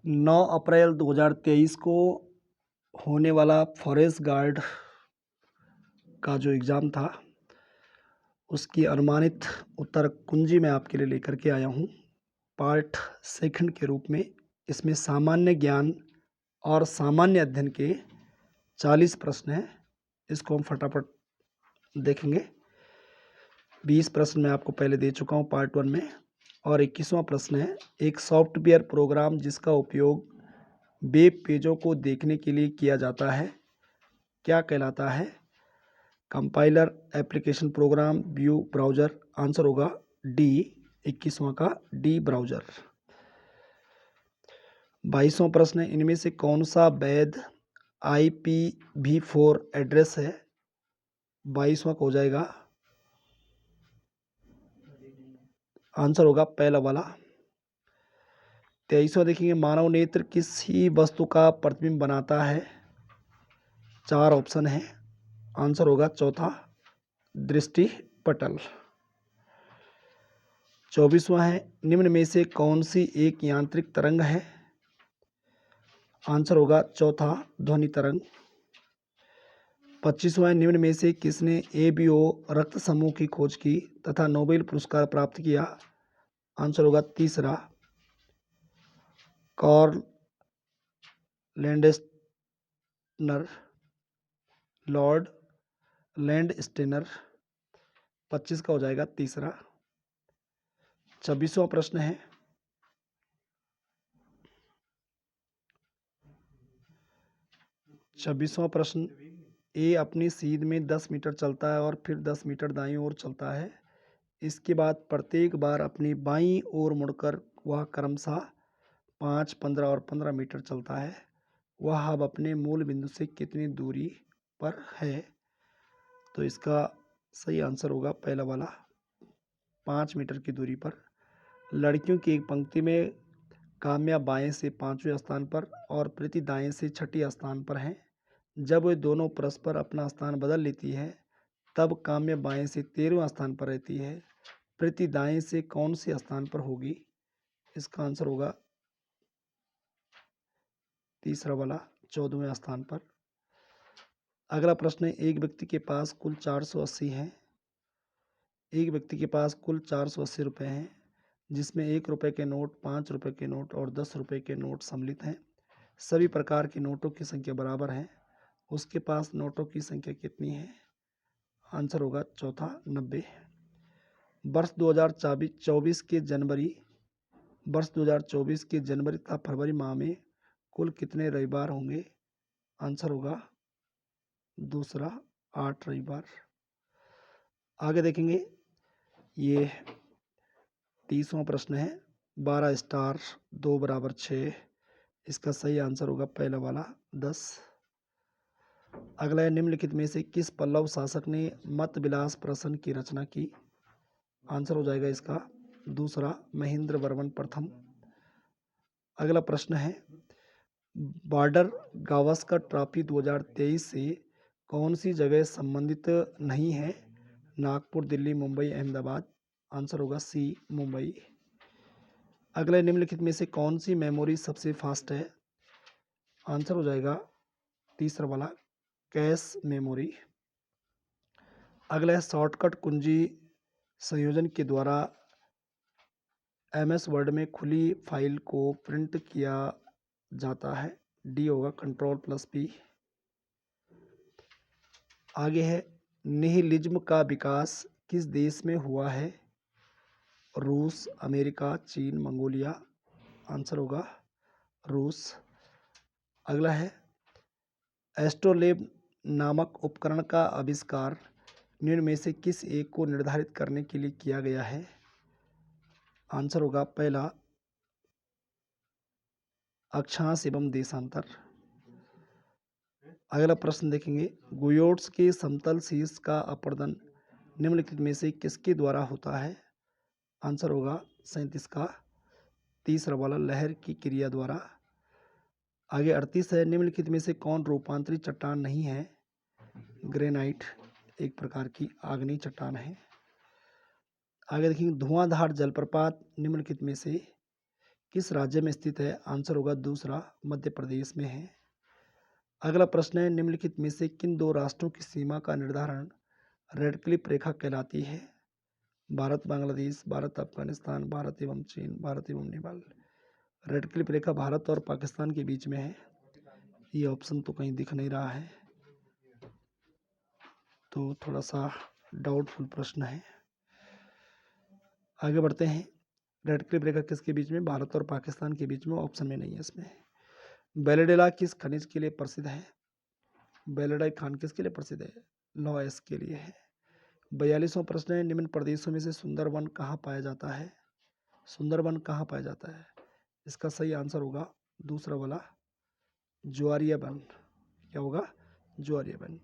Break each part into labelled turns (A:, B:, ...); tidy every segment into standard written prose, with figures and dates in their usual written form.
A: 9 अप्रैल 2023 को होने वाला फॉरेस्ट गार्ड का जो एग्ज़ाम था, उसकी अनुमानित उत्तर कुंजी मैं आपके लिए लेकर के आया हूँ, पार्ट सेकंड के रूप में। इसमें सामान्य ज्ञान और सामान्य अध्ययन के 40 प्रश्न हैं। इसको हम फटाफट देखेंगे। 20 प्रश्न मैं आपको पहले दे चुका हूँ पार्ट 1 में, और 21वां प्रश्न है, एक सॉफ्टवेयर प्रोग्राम जिसका उपयोग वेब पेजों को देखने के लिए किया जाता है, क्या कहलाता है? Compiler, application program, view, browser. Answer होगा डी, 21वां का डी, ब्राउज़र। 22वां प्रश्न है, इनमें से कौन सा वैध IPv4 एड्रेस है? 22वां का हो जाएगा, आंसर होगा पहला वाला। 23वां देखेंगे, मानव नेत्र किसी वस्तु का प्रतिबिंब बनाता है? 4 ऑप्शन है, आंसर होगा चौथा, दृष्टि पटल। 24वां है, निम्न में से कौन सी एक यांत्रिक तरंग है? आंसर होगा चौथा, ध्वनि तरंग। 25वां है, निम्न में से किसने ABO रक्त समूह की खोज की तथा नोबेल पुरस्कार प्राप्त किया? आंसर होगा तीसरा, कार्ल लैंडस्टेनर, लॉर्ड लैंडस्टेनर। 25 का हो जाएगा तीसरा। 26वां प्रश्न है, ए अपनी सीध में 10 मीटर चलता है और फिर 10 मीटर दाईं ओर चलता है। इसके बाद प्रत्येक बार अपनी बाईं ओर मुड़कर वह क्रमशः 5, 15 और 15 मीटर चलता है। वह अब अपने मूल बिंदु से कितनी दूरी पर है? तो इसका सही आंसर होगा पहला वाला, 5 मीटर की दूरी पर। लड़कियों की एक पंक्ति में काम्या बाएं से 5वें स्थान पर और प्रीति दाएं से 6ठे स्थान पर हैं। जब वे दोनों परस्पर अपना स्थान बदल लेती है, तब काम्या बाएं से 13वें स्थान पर रहती है। प्रीति दाएं से कौन से स्थान पर होगी? इसका आंसर होगा तीसरा वाला, 14वें स्थान पर। अगला प्रश्न है, एक व्यक्ति के पास कुल 480 हैं। एक व्यक्ति के पास कुल 480 रुपये हैं, जिसमें 1 रुपये के नोट, 5 रुपये के नोट और 10 रुपये के नोट सम्मिलित हैं। सभी प्रकार के नोटों की संख्या बराबर है। उसके पास नोटों की संख्या कितनी है? आंसर होगा चौथा, 90। वर्ष 2024 के जनवरी तथा फरवरी माह में कुल कितने रविवार होंगे? आंसर होगा दूसरा, 8 रविवार। आगे देखेंगे, ये 30वां प्रश्न है, 12 स्टार 2 बराबर 6। इसका सही आंसर होगा पहला वाला, 10। अगला है, निम्नलिखित में से किस पल्लव शासक ने मत विलास प्रश्न की रचना की? आंसर हो जाएगा इसका दूसरा, महेंद्र वर्मन प्रथम। अगला प्रश्न है, बॉर्डर गावस्कर ट्रॉफी 2023 से कौन सी जगह संबंधित नहीं है? नागपुर, दिल्ली, मुंबई, अहमदाबाद। आंसर होगा सी, मुंबई। अगले निम्नलिखित में से कौन सी मेमोरी सबसे फास्ट है? आंसर हो जाएगा तीसरा वाला, कैश मेमोरी। अगला है, शॉर्टकट कुंजी संयोजन के द्वारा MS वर्ड में खुली फाइल को प्रिंट किया जाता है। डी होगा, Ctrl+P। आगे है, निहिलिज्म का विकास किस देश में हुआ है? रूस, अमेरिका, चीन, मंगोलिया। आंसर होगा रूस। अगला है, एस्ट्रोलेब नामक उपकरण का आविष्कार निम्न में से किस एक को निर्धारित करने के लिए किया गया है? आंसर होगा पहला, अक्षांश एवं देशांतर। अगला प्रश्न देखेंगे, गुयोट्स के समतल शीर्ष का अपर्दन निम्नलिखित में से किसके द्वारा होता है? आंसर होगा 37 का, तीसरा वाला, लहर की क्रिया द्वारा। आगे 38 है, निम्नलिखित में से कौन रूपांतरित चट्टान नहीं है? ग्रेनाइट एक प्रकार की आग्नेय चट्टान है। आगे देखेंगे, धुआंधार जलप्रपात निम्नलिखित में से किस राज्य में स्थित है? आंसर होगा दूसरा, मध्य प्रदेश में है। अगला प्रश्न है, निम्नलिखित में से किन दो राष्ट्रों की सीमा का निर्धारण रेड क्लिफ रेखा कहलाती है? भारत बांग्लादेश, भारत अफगानिस्तान, भारत एवं चीन, भारत एवं नेपाल। रेड क्लिफ रेखा भारत और पाकिस्तान के बीच में है। ये ऑप्शन तो कहीं दिख नहीं रहा है, तो थोड़ा सा डाउटफुल प्रश्न है। आगे बढ़ते हैं। रेड क्लिफ रेखा किसके बीच में? भारत और पाकिस्तान के बीच में, ऑप्शन में नहीं है इसमें। बेलेडेला किस खनिज के लिए प्रसिद्ध है? बेलेडाइट खान किसके लिए प्रसिद्ध है? लौह के लिए है। 42वां प्रश्न है, निम्न प्रदेशों में से सुंदरवन कहाँ पाया जाता है? सुंदरवन कहाँ पाया जाता है? इसका सही आंसर होगा दूसरा वाला, ज्वारीय वन। क्या होगा? ज्वारीय वन।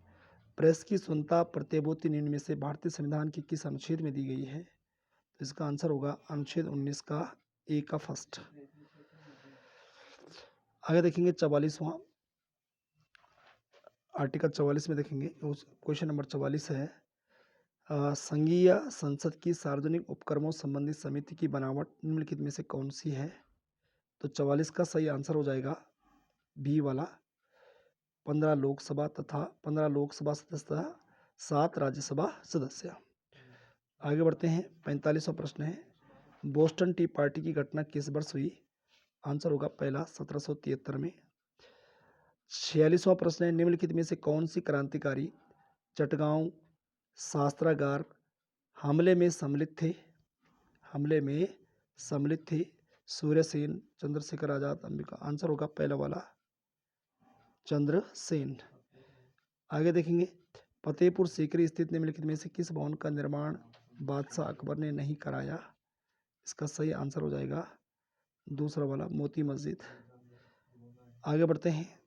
A: प्रेस की स्वतंत्रता प्रतिभूति निम्न में से भारतीय संविधान के किस अनुच्छेद में दी गई है? तो इसका आंसर होगा अनुच्छेद 19 का ए का फर्स्ट। आगे देखेंगे 44वां आर्टिकल 44 में देखेंगे, क्वेश्चन नंबर 44 है, संघीय संसद की सार्वजनिक उपक्रमों संबंधी समिति की बनावट निम्नलिखित में से कौन सी है? तो 44 का सही आंसर हो जाएगा बी वाला, 15 लोकसभा तथा 15 लोकसभा सदस्य तथा 7 राज्यसभा सदस्य। आगे बढ़ते हैं। 45वां प्रश्न है, बोस्टन टी पार्टी की घटना किस वर्ष हुई? आंसर होगा पहला, 1773 में। 46वां प्रश्न है, निम्नलिखित में से कौन सी क्रांतिकारी चटगांव शास्त्रागार हमले में सम्मिलित थे? हमले में सम्मिलित थे? सूर्यसेन, चंद्रशेखर आजाद, अंबिका। आंसर होगा पहला वाला, चंद्रसेन। आगे देखेंगे, फतेहपुर सीकरी स्थित निम्नलिखित में से किस भवन का निर्माण बादशाह अकबर ने नहीं कराया? इसका सही आंसर हो जाएगा दूसरा वाला, मोती मस्जिद। आगे बढ़ते हैं।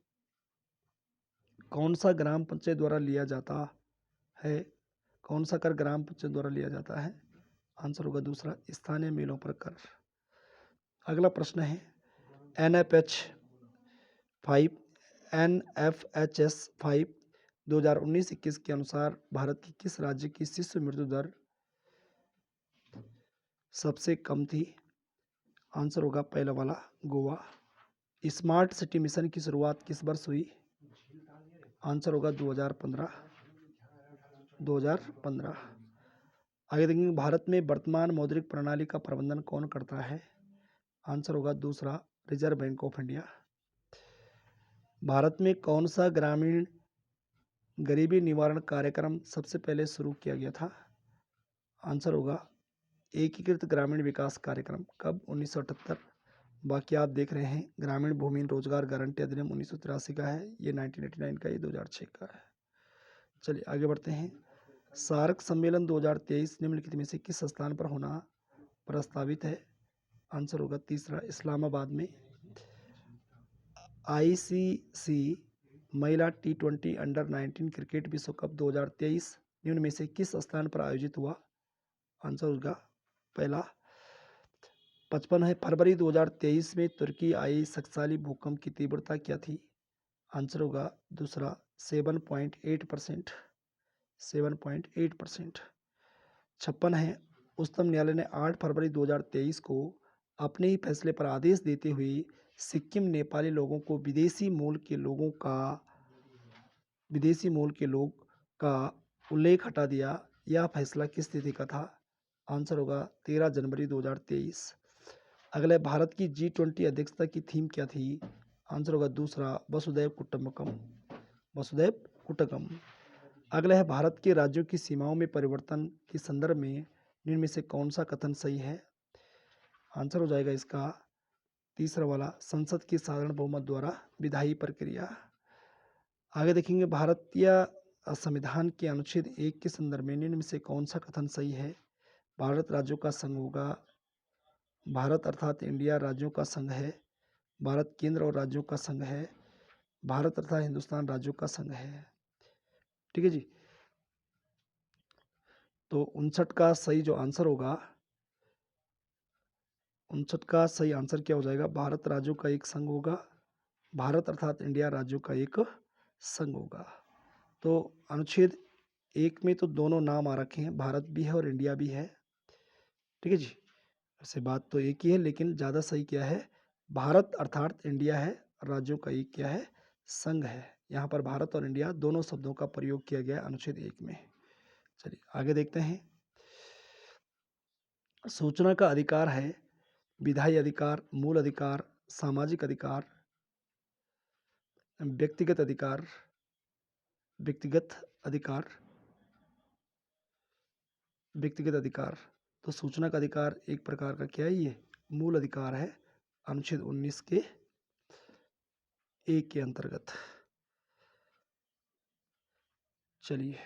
A: कौन सा ग्राम पंचायत द्वारा लिया जाता है? कौन सा कर ग्राम पंचायत द्वारा लिया जाता है? आंसर होगा दूसरा, स्थानीय मेलों पर कर। अगला प्रश्न है, NFHS 5 2019-21 के अनुसार भारत के किस राज्य की शिशु मृत्यु दर सबसे कम थी? आंसर होगा पहला वाला, गोवा। स्मार्ट सिटी मिशन की शुरुआत किस वर्ष हुई? आंसर होगा 2015। आगे देखेंगे, भारत में वर्तमान मौद्रिक प्रणाली का प्रबंधन कौन करता है? आंसर होगा दूसरा, reserve bank of India. Bharat में कौन सा ग्रामीण गरीबी निवारण कार्यक्रम सबसे पहले शुरू किया गया था? आंसर होगा एकीकृत ग्रामीण विकास कार्यक्रम। कब? 1978। बाकी आप देख रहे हैं, ग्रामीण भूमि रोजगार गारंटी अधिनियम 1983 का है, ये 1989 का, ये 2006 का है। चलिए आगे बढ़ते हैं। सार्क सम्मेलन 2023 निम्नलिखित में से किस स्थान पर होना प्रस्तावित है? आंसर होगा तीसरा, इस्लामाबाद में। ICC महिला T20 अंडर-19 क्रिकेट विश्व कप 2023 निम्न में से किस स्थान पर आयोजित हुआ? आंसर होगा पहला, 55 फरवरी 2023 में तुर्की आई शक्तिशाली भूकंप की तीव्रता क्या थी? आंसर होगा दूसरा, 7.8%। 7.8%। 56 है, उच्चतम न्यायालय ने 8 फरवरी 2023 को अपने ही फैसले पर आदेश देते हुए सिक्किम नेपाली लोगों को विदेशी मूल के लोग का उल्लेख हटा दिया। यह फैसला किस तिथि का था? आंसर होगा 13 जनवरी 2023। अगले, भारत की G20 अध्यक्षता की थीम क्या थी? आंसर होगा दूसरा, वसुधैव कुटुंबकम। वसुधैव कुटुंबकम। अगला है, भारत के राज्यों की सीमाओं में परिवर्तन के संदर्भ में निम्न में से कौन सा कथन सही है? आंसर हो जाएगा इसका तीसरा वाला, संसद की साधारण बहुमत द्वारा विधायी प्रक्रिया। आगे देखेंगे, भारतीय संविधान के अनुच्छेद 1 के संदर्भ में निम्न में से कौन सा कथन सही है? भारत राज्यों का संघ होगा। भारत अर्थात इंडिया राज्यों का संघ है। भारत केंद्र और राज्यों का संघ है। भारत अर्थात हिंदुस्तान राज्यों का संघ है। ठीक है जी। तो 59 का सही जो आंसर होगा, 59 का सही आंसर क्या हो जाएगा? भारत राज्यों का एक संघ होगा। भारत अर्थात इंडिया राज्यों का एक संघ होगा। तो अनुच्छेद 1 में तो दोनों नाम आ रखे हैं, भारत भी है और इंडिया भी है। ठीक है जी। वैसे बात तो एक ही है, लेकिन ज़्यादा सही क्या है? भारत अर्थात इंडिया है, राज्यों का एक क्या है, संघ है। यहाँ पर भारत और इंडिया दोनों शब्दों का प्रयोग किया गया है अनुच्छेद 1 में। चलिए आगे देखते हैं। सूचना का अधिकार है विधायी अधिकार, मूल अधिकार, सामाजिक अधिकार, व्यक्तिगत अधिकार, व्यक्तिगत अधिकार, व्यक्तिगत अधिकार। तो सूचना का अधिकार एक प्रकार का क्या है, ये मूल अधिकार है अनुच्छेद 19 के 1 के अंतर्गत। चलिए